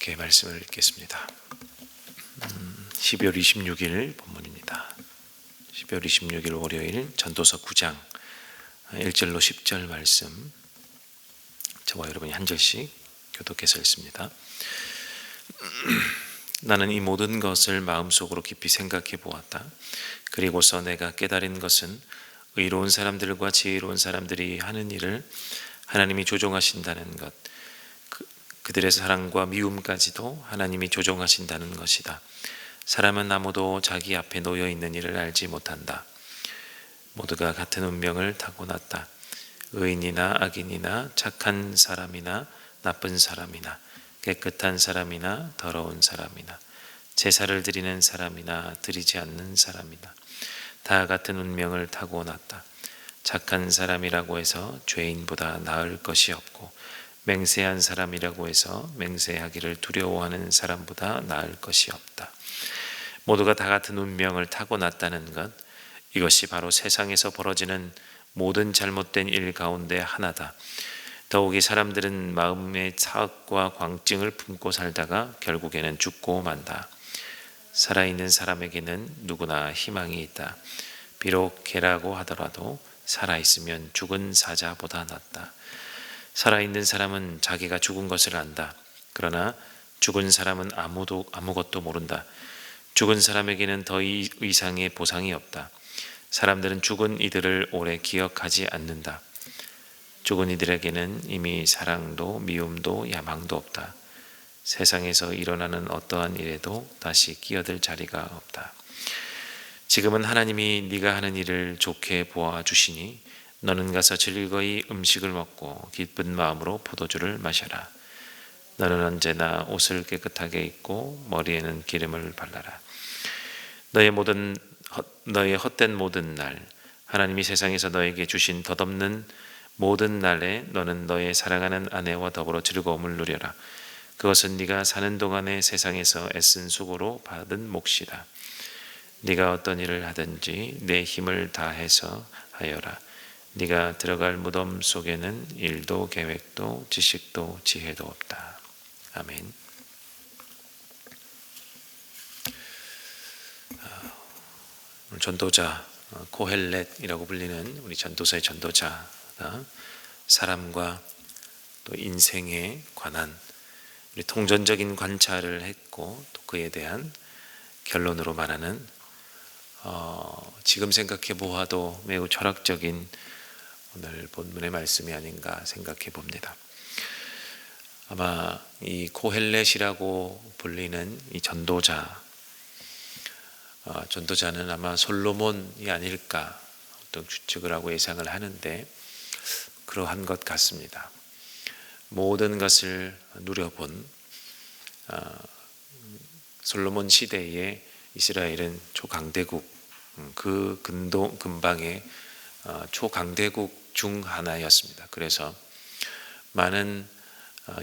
함께 말씀을 읽겠습니다. 12월 26일 본문입니다. 12월 26일 월요일 전도서 9장 1절로 10절 말씀, 저와 여러분이 한 절씩 교독해서 읽습니다. 나는 이 모든 것을 마음속으로 깊이 생각해 보았다. 그리고서 내가 깨달은 것은 의로운 사람들과 지혜로운 사람들이 하는 일을 하나님이 조종하신다는 것, 그들의 사랑과 미움까지도 하나님이 조종하신다는 것이다. 사람은 아무도 자기 앞에 놓여 있는 일을 알지 못한다. 모두가 같은 운명을 타고났다. 의인이나 악인이나 착한 사람이나 나쁜 사람이나 깨끗한 사람이나 더러운 사람이나 제사를 드리는 사람이나 드리지 않는 사람이나 다 같은 운명을 타고났다. 착한 사람이라고 해서 죄인보다 나을 것이 없고 맹세한 사람이라고 해서 맹세하기를 두려워하는 사람보다 나을 것이 없다. 모두가 다 같은 운명을 타고났다는 것, 이것이 바로 세상에서 벌어지는 모든 잘못된 일 가운데 하나다. 더욱이 사람들은 마음의 사악과 광증을 품고 살다가 결국에는 죽고 만다. 살아있는 사람에게는 누구나 희망이 있다. 비록 개라고 하더라도 살아있으면 죽은 사자보다 낫다. 살아있는 사람은 자기가 죽은 것을 안다. 그러나 죽은 사람은 아무것도 모른다. 죽은 사람에게는 더 이상의 보상이 없다. 사람들은 죽은 이들을 오래 기억하지 않는다. 죽은 이들에게는 이미 사랑도 미움도 야망도 없다. 세상에서 일어나는 어떠한 일에도 다시 끼어들 자리가 없다. 지금은 하나님이 네가 하는 일을 좋게 보아주시니 너는 가서 즐거이 음식을 먹고 기쁜 마음으로 포도주를 마셔라. 너는 언제나 옷을 깨끗하게 입고 머리에는 기름을 발라라. 너의 헛된 모든 날, 하나님이 세상에서 너에게 주신 덧없는 모든 날에 너는 너의 사랑하는 아내와 더불어 즐거움을 누려라. 그것은 네가 사는 동안에 세상에서 애쓴 수고로 받은 몫이다. 네가 어떤 일을 하든지 내 힘을 다해서 하여라. 네가 들어갈 무덤 속에는 일도 계획도 지식도 지혜도 없다. 아멘. 오늘 전도자 고헬렛이라고 불리는 우리 전도서의 전도자가 사람과 또 인생에 관한 우리 통전적인 관찰을 했고, 또 그에 대한 결론으로 말하는 지금 생각해 보아도 매우 철학적인 오늘 본문의 말씀이 아닌가 생각해 봅니다. 아마 이 고헬렛이라고 불리는 이 전도자는 아마 솔로몬이 아닐까 어떤 추측을 하고 예상을 하는데, 그러한 것 같습니다. 모든 것을 누려본 솔로몬 시대에 이스라엘은 초강대국, 그 근방의 초강대국 중 하나였습니다. 그래서 많은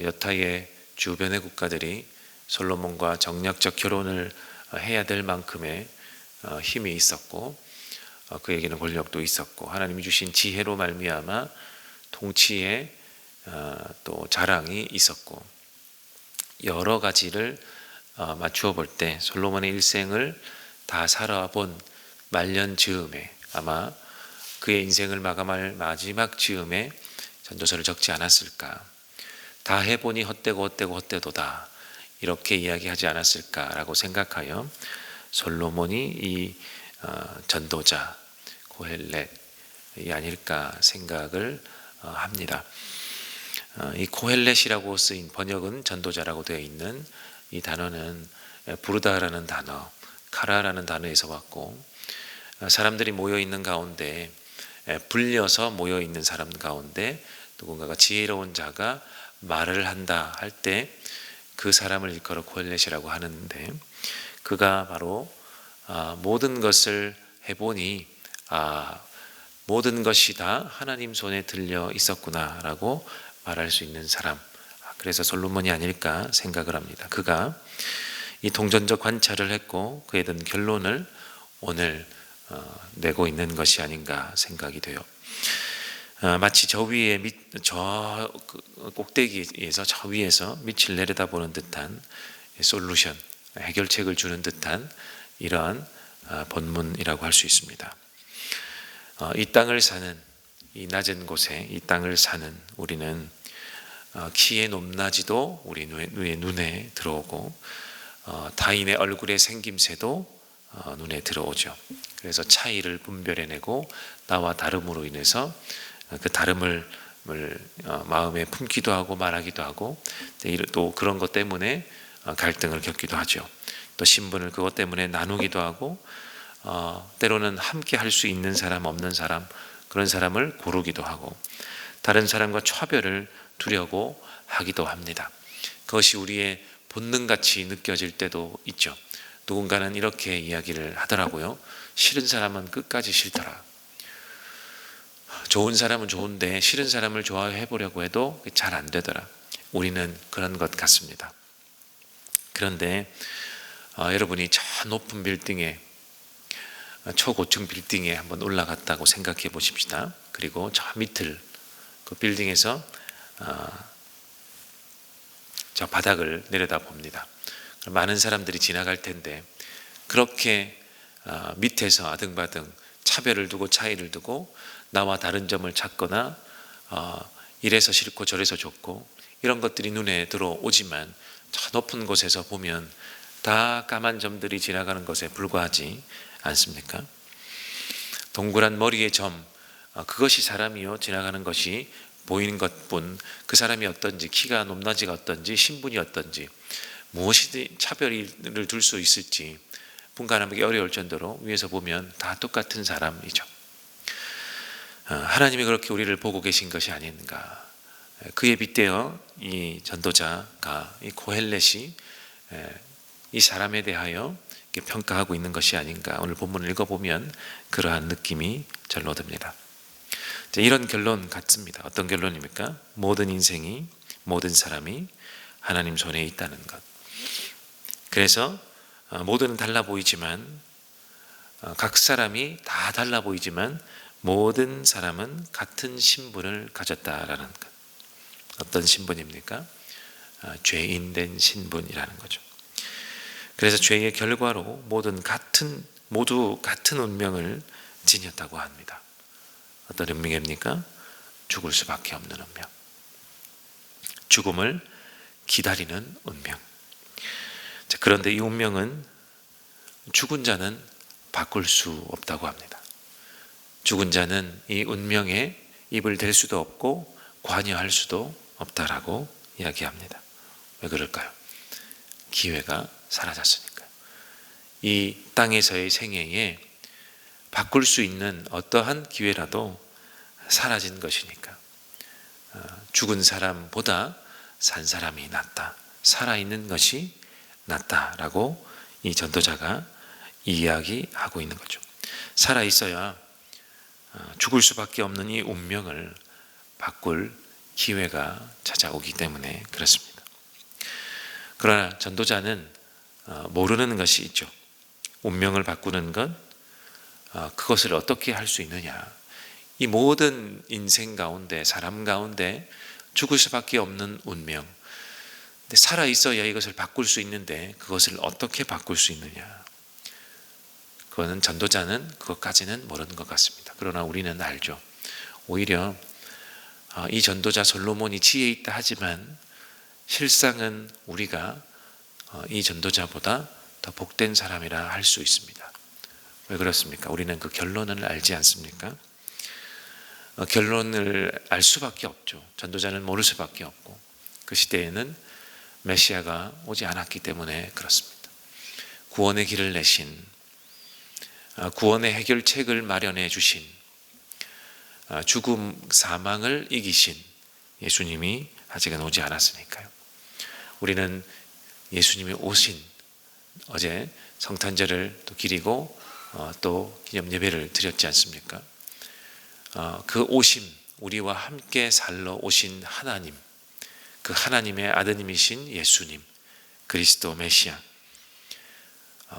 여타의 주변의 국가들이 솔로몬과 정략적 결혼을 해야 될 만큼의 힘이 있었고, 그에게는 권력도 있었고, 하나님이 주신 지혜로 말미암아 통치에 또 자랑이 있었고, 여러 가지를 맞추어 볼 때 솔로몬의 일생을 다 살아본 말년 즈음에, 아마 그의 인생을 마감할 마지막 즈음에 전도서를 적지 않았을까. 다 해보니 헛되도다, 이렇게 이야기하지 않았을까라고 생각하여 솔로몬이 이 전도자 고헬렛이 아닐까 생각을 합니다. 이 고헬렛이라고 쓰인, 번역은 전도자라고 되어 있는 이 단어는 부르다라는 단어, 카라라는 단어에서 왔고, 사람들이 모여있는 가운데, 불려서 모여있는 사람 가운데 누군가가 지혜로운 자가 말을 한다 할 때 그 사람을 일컬어 고헬렛이라고 하는데, 그가 바로 모든 것을 해보니 모든 것이 다 하나님 손에 들려 있었구나라고 말할 수 있는 사람, 그래서 솔로몬이 아닐까 생각을 합니다. 그가 이 동전적 관찰을 했고 그에 든 결론을 오늘 내고 있는 것이 아닌가 생각이 돼요. 마치 저 위에 저 꼭대기에서 저 위에서 밑을 내려다보는 듯한 솔루션, 해결책을 주는 듯한 이러한 본문이라고 할 수 있습니다. 이 땅을 사는, 이 낮은 곳에 이 땅을 사는 우리는 키의 높낮이도 우리 눈에 들어오고 타인의 얼굴의 생김새도 눈에 들어오죠. 그래서 차이를 분별해내고 나와 다름으로 인해서 그 다름을 마음에 품기도 하고 말하기도 하고, 또 그런 것 때문에 갈등을 겪기도 하죠. 또 신분을 그것 때문에 나누기도 하고, 때로는 함께 할 수 있는 사람 없는 사람, 그런 사람을 고르기도 하고, 다른 사람과 차별을 두려고 하기도 합니다. 그것이 우리의 본능같이 느껴질 때도 있죠. 누군가는 이렇게 이야기를 하더라고요. 싫은 사람은 끝까지 싫더라. 좋은 사람은 좋은데 싫은 사람을 좋아해 보려고 해도 잘 안 되더라. 우리는 그런 것 같습니다. 그런데 여러분이 저 높은 빌딩에, 초고층 빌딩에 한번 올라갔다고 생각해 보십시다. 그리고 저 밑을, 그 빌딩에서 저 바닥을 내려다 봅니다. 많은 사람들이 지나갈 텐데 그렇게 밑에서 아등바등 차별을 두고 차이를 두고 나와 다른 점을 찾거나 이래서 싫고 저래서 좋고 이런 것들이 눈에 들어오지만 저 높은 곳에서 보면 다 까만 점들이 지나가는 것에 불과하지 않습니까? 동그란 머리의 점, 그것이 사람이요 지나가는 것이 보이는 것뿐, 그 사람이 어떤지, 키가 높낮이가 어떤지, 신분이 어떤지, 무엇이 차별을 둘 수 있을지 분간하기 어려울 정도로 위에서 보면 다 똑같은 사람이죠. 하나님이 그렇게 우리를 보고 계신 것이 아닌가. 그에 빗대어 이 전도자가, 이 고헬렛이 이 사람에 대하여 평가하고 있는 것이 아닌가. 오늘 본문을 읽어보면 그러한 느낌이 절로 듭니다. 이런 결론 같습니다. 어떤 결론입니까? 모든 인생이, 모든 사람이 하나님 손에 있다는 것. 그래서 모두는 달라 보이지만, 각 사람이 다 달라 보이지만 모든 사람은 같은 신분을 가졌다라는 것. 어떤 신분입니까? 죄인된 신분이라는 거죠. 그래서 죄의 결과로 모두 같은 운명을 지녔다고 합니다. 어떤 운명입니까? 죽을 수밖에 없는 운명. 죽음을 기다리는 운명. 그런데 이 운명은 죽은 자는 바꿀 수 없다고 합니다. 죽은 자는 이 운명에 입을 댈 수도 없고 관여할 수도 없다라고 이야기합니다. 왜 그럴까요? 기회가 사라졌으니까요. 이 땅에서의 생애에 바꿀 수 있는 어떠한 기회라도 사라진 것이니까 죽은 사람보다 산 사람이 낫다, 살아있는 것이 낫다라고 이 전도자가 이야기하고 있는 거죠. 살아있어야 죽을 수밖에 없는 이 운명을 바꿀 기회가 찾아오기 때문에 그렇습니다. 그러나 전도자는 모르는 것이 있죠. 운명을 바꾸는 것, 그것을 어떻게 할 수 있느냐. 이 모든 인생 가운데, 사람 가운데 죽을 수밖에 없는 운명, 근데 살아있어야 이것을 바꿀 수 있는데 그것을 어떻게 바꿀 수 있느냐. 그거는 전도자는 그것까지는 모르는 것 같습니다. 그러나 우리는 알죠. 오히려 이 전도자 솔로몬이 지혜 있다 하지만 실상은 우리가 이 전도자보다 더 복된 사람이라 할 수 있습니다. 왜 그렇습니까? 우리는 그 결론을 알지 않습니까? 결론을 알 수밖에 없죠. 전도자는 모를 수밖에 없고, 그 시대에는 메시아가 오지 않았기 때문에 그렇습니다. 구원의 길을 내신, 구원의 해결책을 마련해 주신, 죽음 사망을 이기신 예수님이 아직은 오지 않았으니까요. 우리는 예수님이 오신, 어제 성탄절을 또 기리고 또 기념 예배를 드렸지 않습니까? 그 오심, 우리와 함께 살러 오신 하나님, 그 하나님의 아드님이신 예수님, 그리스도 메시아,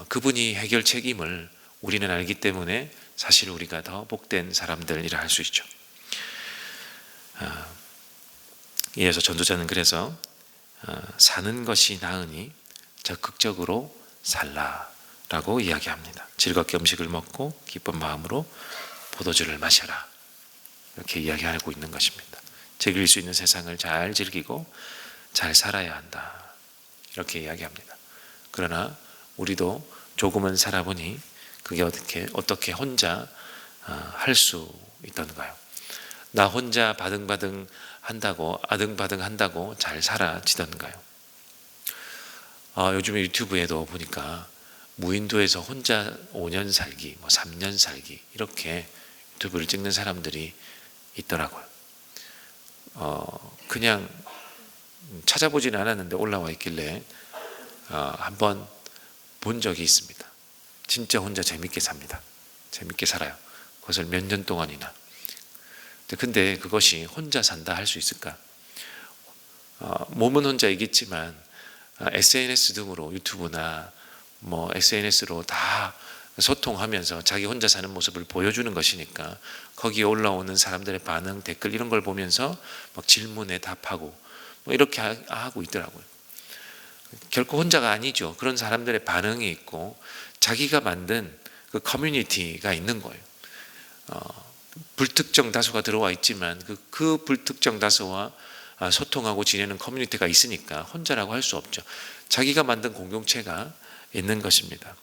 그분이 해결책임을 우리는 알기 때문에 사실 우리가 더 복된 사람들이라 할 수 있죠. 이어서 전도자는 그래서 사는 것이 나으니 적극적으로 살라라고 이야기합니다. 즐겁게 음식을 먹고 기쁜 마음으로 포도주를 마셔라, 이렇게 이야기하고 있는 것입니다. 즐길 수 있는 세상을 잘 즐기고 잘 살아야 한다, 이렇게 이야기합니다. 그러나 우리도 조금은 살아보니 그게 어떻게 혼자 할 수 있던가요? 나 혼자 바등바등 한다고 아등바등 한다고 잘 살아지던가요? 요즘에 유튜브에도 보니까 무인도에서 혼자 5년 살기, 3년 살기, 이렇게 유튜브를 찍는 사람들이 있더라고요. 그냥 찾아보지는 않았는데 올라와 있길래 한번 본 적이 있습니다. 진짜 혼자 재밌게 삽니다. 재밌게 살아요. 그것을 몇 년 동안이나. 근데 그것이 혼자 산다 할 수 있을까? 몸은 혼자이겠지만 SNS 등으로, 유튜브나 SNS로 다 소통하면서 자기 혼자 사는 모습을 보여주는 것이니까 거기에 올라오는 사람들의 반응, 댓글 이런 걸 보면서 막 질문에 답하고 이렇게 하고 있더라고요. 결코 혼자가 아니죠. 그런 사람들의 반응이 있고 자기가 만든 그 커뮤니티가 있는 거예요. 불특정 다수가 들어와 있지만 그 불특정 다수와 소통하고 지내는 커뮤니티가 있으니까 혼자라고 할 수 없죠. 자기가 만든 공동체가 있는 것입니다.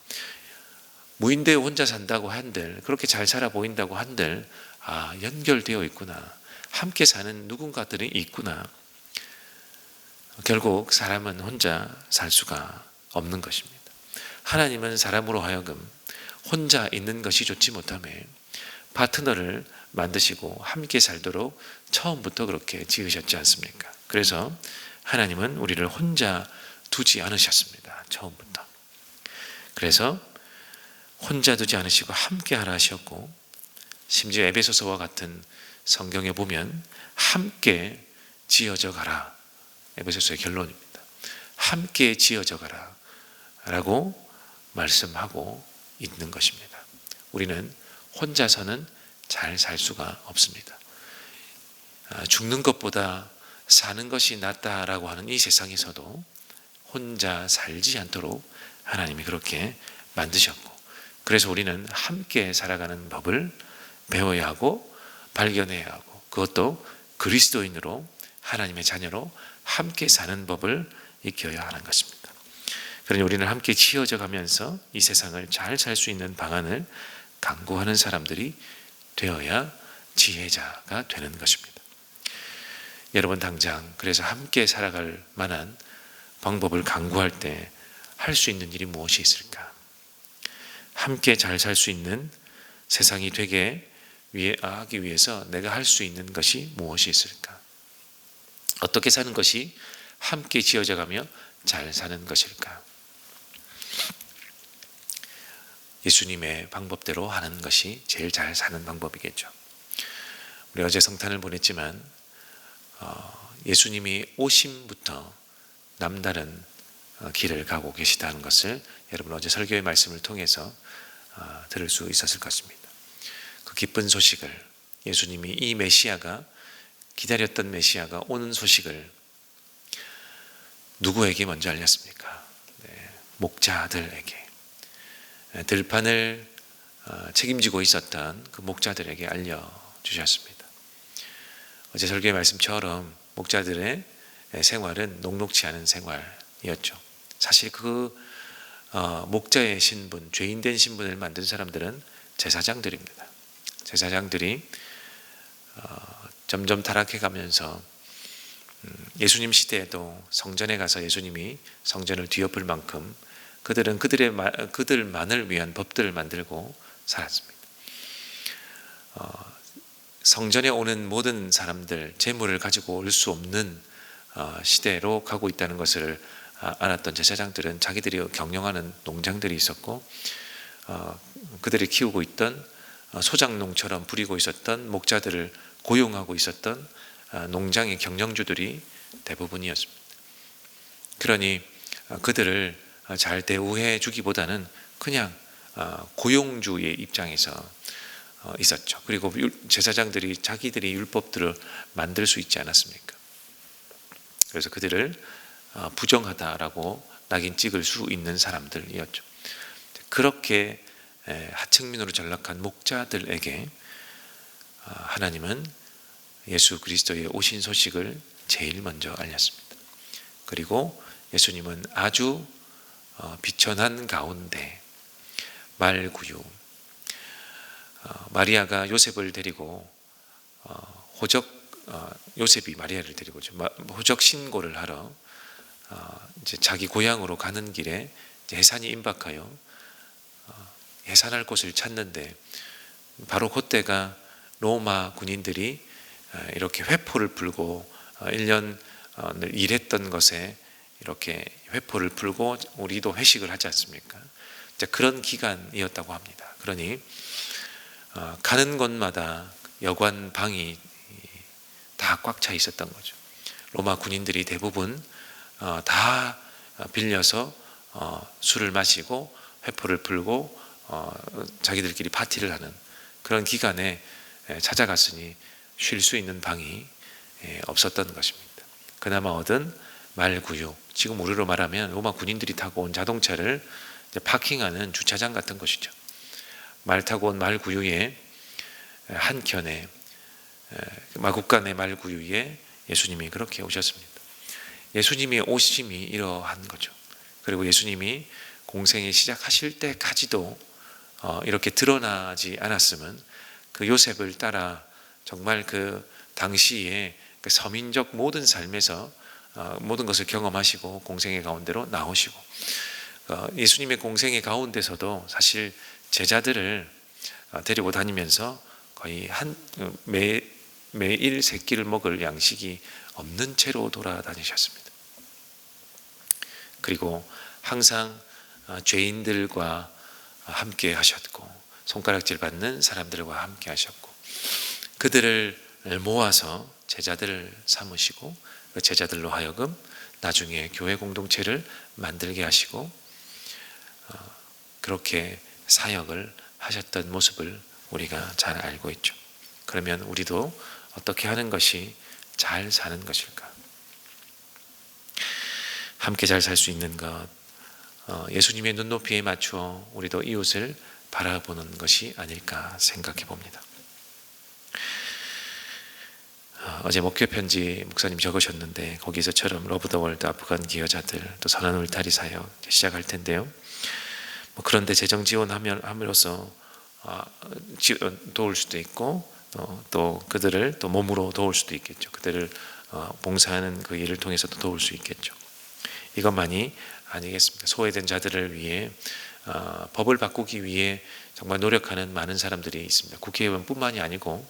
무인도에 혼자 산다고 한들, 그렇게 잘 살아 보인다고 한들, 연결되어 있구나, 함께 사는 누군가들이 있구나. 결국 사람은 혼자 살 수가 없는 것입니다. 하나님은 사람으로 하여금 혼자 있는 것이 좋지 못하며 파트너를 만드시고 함께 살도록 처음부터 그렇게 지으셨지 않습니까? 그래서 하나님은 우리를 혼자 두지 않으셨습니다. 처음부터. 그래서 혼자 두지 않으시고 함께 하라 하셨고, 심지어 에베소서와 같은 성경에 보면 함께 지어져 가라, 에베소서의 결론입니다. 함께 지어져 가라 라고 말씀하고 있는 것입니다. 우리는 혼자서는 잘 살 수가 없습니다. 죽는 것보다 사는 것이 낫다라고 하는 이 세상에서도 혼자 살지 않도록 하나님이 그렇게 만드셨고, 그래서 우리는 함께 살아가는 법을 배워야 하고 발견해야 하고, 그것도 그리스도인으로 하나님의 자녀로 함께 사는 법을 익혀야 하는 것입니다. 그러니 우리는 함께 지어져 가면서 이 세상을 잘 살 수 있는 방안을 강구하는 사람들이 되어야 지혜자가 되는 것입니다. 여러분, 당장 그래서 함께 살아갈 만한 방법을 강구할 때 할 수 있는 일이 무엇이 있을까? 함께 잘 살 수 있는 세상이 되게 하기 위해서 내가 할 수 있는 것이 무엇이 있을까? 어떻게 사는 것이 함께 지어져 가며 잘 사는 것일까? 예수님의 방법대로 하는 것이 제일 잘 사는 방법이겠죠. 우리 어제 성탄을 보냈지만 예수님이 오심부터 남다른 길을 가고 계시다는 것을 여러분 어제 설교의 말씀을 통해서 들을 수 있었을 것입니다. 그 기쁜 소식을, 예수님이 이 메시아가, 기다렸던 메시아가 오는 소식을 누구에게 먼저 알렸습니까? 목자들에게, 들판을 책임지고 있었던 그 목자들에게 알려주셨습니다. 어제 설교의 말씀처럼 목자들의 생활은 녹록지 않은 생활이었죠. 사실 그 목자의 신분, 죄인된 신분을 만든 사람들은 제사장들입니다. 제사장들이 점점 타락해 가면서 예수님 시대에도 성전에 가서 예수님이 성전을 뒤엎을 만큼 그들은 그들만을 위한 법들을 만들고 살았습니다. 성전에 오는 모든 사람들, 재물을 가지고 올 수 없는 시대로 가고 있다는 것을 알았던 제사장들은 자기들이 경영하는 농장들이 있었고, 그들이 키우고 있던 소작농처럼 부리고 있었던 목자들을 고용하고 있었던 농장의 경영주들이 대부분이었습니다. 그러니 그들을 잘 대우해 주기보다는 그냥 고용주의 입장에서 있었죠. 그리고 제사장들이 자기들이 율법들을 만들 수 있지 않았습니까? 그래서 그들을 부정하다라고 낙인 찍을 수 있는 사람들이었죠. 그렇게 하층민으로 전락한 목자들에게 하나님은 예수 그리스도의 오신 소식을 제일 먼저 알렸습니다. 그리고 예수님은 아주 비천한 가운데 말구유, 마리아가 요셉을 데리고 요셉이 마리아를 데리고 호적 신고를 하러 이제 자기 고향으로 가는 길에 해산이 임박하여 해산할 곳을 찾는데, 바로 그때가 로마 군인들이 이렇게 회포를 풀고 1년 일했던 것에 이렇게 회포를 풀고 우리도 회식을 하지 않습니까? 그런 기간이었다고 합니다. 그러니 가는 곳마다 여관 방이 다 꽉 차 있었던 거죠. 로마 군인들이 대부분 다 빌려서 술을 마시고 회포를 풀고 자기들끼리 파티를 하는 그런 기간에 찾아갔으니 쉴 수 있는 방이 없었던 것입니다. 그나마 얻은 말구유, 지금 우리로 말하면 로마 군인들이 타고 온 자동차를 파킹하는 주차장 같은 것이죠. 말 타고 온 말구유에 한 켠에 마국간의 말구유에 예수님이 그렇게 오셨습니다. 예수님의 오심이 이러한 거죠. 그리고 예수님이 공생에 시작하실 때까지도 이렇게 드러나지 않았으면 그 요셉을 따라 정말 그 당시에 그 서민적 모든 삶에서 모든 것을 경험하시고 공생의 가운데로 나오시고, 예수님의 공생의 가운데서도 사실 제자들을 데리고 다니면서 거의 매일 세 끼를 먹을 양식이 없는 채로 돌아다니셨습니다. 그리고 항상 죄인들과 함께 하셨고, 손가락질 받는 사람들과 함께 하셨고, 그들을 모아서 제자들을 삼으시고 그 제자들로 하여금 나중에 교회 공동체를 만들게 하시고 그렇게 사역을 하셨던 모습을 우리가 잘 알고 있죠. 그러면 우리도 어떻게 하는 것이 잘 사는 것일까? 함께 잘 살 수 있는 것, 예수님의 눈높이에 맞추어 우리도 이웃을 바라보는 것이 아닐까 생각해 봅니다. 어제 목회 편지 목사님 적으셨는데 거기서처럼 러브 더 월드 아프간 기여자들, 또 선한 울타리 사역 시작할 텐데요. 그런데 재정 지원함으로써 도울 수도 있고 또 그들을 또 몸으로 도울 수도 있겠죠. 그들을 봉사하는 그 일을 통해서도 도울 수 있겠죠. 이것만이 아니겠습니다. 소외된 자들을 위해 법을 바꾸기 위해 정말 노력하는 많은 사람들이 있습니다. 국회의원뿐만이 아니고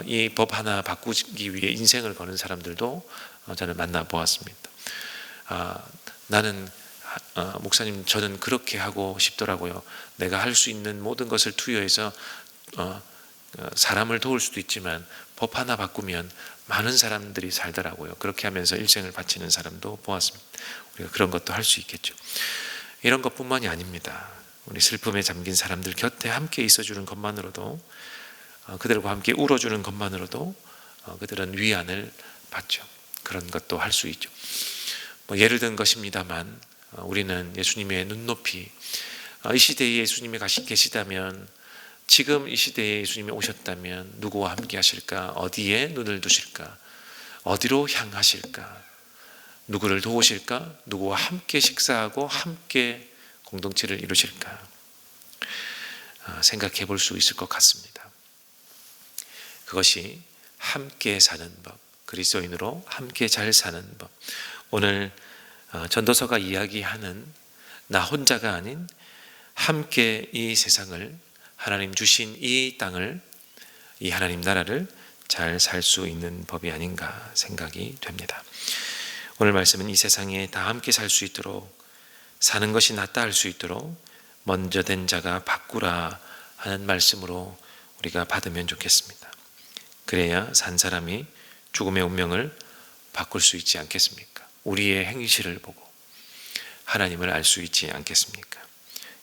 이 법 하나 바꾸기 위해 인생을 거는 사람들도 저는 만나보았습니다. 나는 목사님, 저는 그렇게 하고 싶더라고요. 내가 할 수 있는 모든 것을 투여해서 사람을 도울 수도 있지만 법 하나 바꾸면 많은 사람들이 살더라고요. 그렇게 하면서 일생을 바치는 사람도 보았습니다. 우리가 그런 것도 할 수 있겠죠. 이런 것뿐만이 아닙니다. 우리 슬픔에 잠긴 사람들 곁에 함께 있어주는 것만으로도, 그들과 함께 울어주는 것만으로도 그들은 위안을 받죠. 그런 것도 할 수 있죠. 예를 든 것입니다만 우리는 예수님의 눈높이, 이 시대에 예수님이 계시다면, 지금 이 시대에 예수님이 오셨다면 누구와 함께 하실까? 어디에 눈을 두실까? 어디로 향하실까? 누구를 도우실까? 누구와 함께 식사하고 함께 공동체를 이루실까? 생각해 볼 수 있을 것 같습니다. 그것이 함께 사는 법, 그리스도인으로 함께 잘 사는 법. 오늘 전도서가 이야기하는 나 혼자가 아닌 함께 이 세상을, 하나님 주신 이 땅을, 이 하나님 나라를 잘 살 수 있는 법이 아닌가 생각이 됩니다. 오늘 말씀은 이 세상에 다 함께 살 수 있도록, 사는 것이 낫다 할 수 있도록 먼저 된 자가 바꾸라 하는 말씀으로 우리가 받으면 좋겠습니다. 그래야 산 사람이 죽음의 운명을 바꿀 수 있지 않겠습니까? 우리의 행실을 보고 하나님을 알 수 있지 않겠습니까?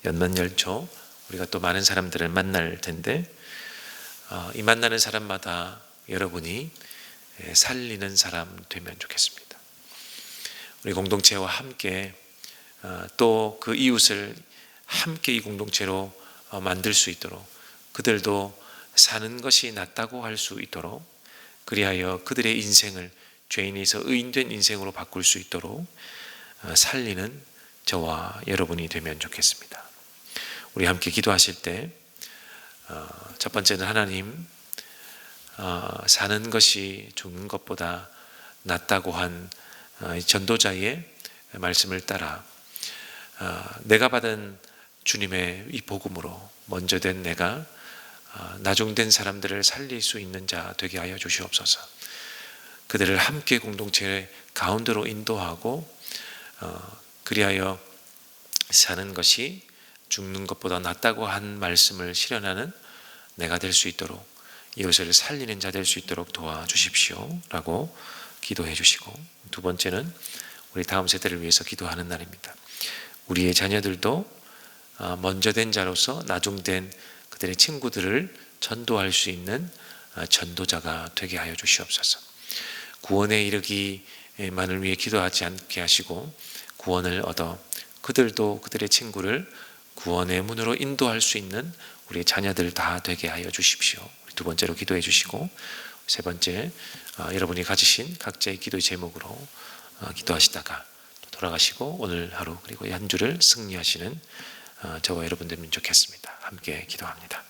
연만열초 우리가 또 많은 사람들을 만날 텐데 이 만나는 사람마다 여러분이 살리는 사람 되면 좋겠습니다. 우리 공동체와 함께 또 그 이웃을 함께 이 공동체로 만들 수 있도록, 그들도 사는 것이 낫다고 할 수 있도록, 그리하여 그들의 인생을 죄인에서 의인된 인생으로 바꿀 수 있도록 살리는 저와 여러분이 되면 좋겠습니다. 우리 함께 기도하실 때 첫 번째는 하나님, 사는 것이 죽는 것보다 낫다고 한 전도자의 말씀을 따라 내가 받은 주님의 이 복음으로 먼저 된 내가 나중된 사람들을 살릴 수 있는 자 되게 하여 주시옵소서. 그들을 함께 공동체 가운데로 인도하고 그리하여 사는 것이 죽는 것보다 낫다고 한 말씀을 실현하는 내가 될 수 있도록, 이웃을 살리는 자 될 수 있도록 도와주십시오 라고 기도해 주시고, 두 번째는 우리 다음 세대를 위해서 기도하는 날입니다. 우리의 자녀들도 먼저 된 자로서 나중된 그들의 친구들을 전도할 수 있는 전도자가 되게 하여 주시옵소서. 구원에 이르기만을 위해 기도하지 않게 하시고 구원을 얻어 그들도 그들의 친구를 구원의 문으로 인도할 수 있는 우리 자녀들 다 되게 하여 주십시오. 두 번째로 기도해 주시고, 세 번째 여러분이 가지신 각자의 기도의 제목으로 기도하시다가 또 돌아가시고 오늘 하루 그리고 한 주를 승리하시는 저와 여러분 되면 좋겠습니다. 함께 기도합니다.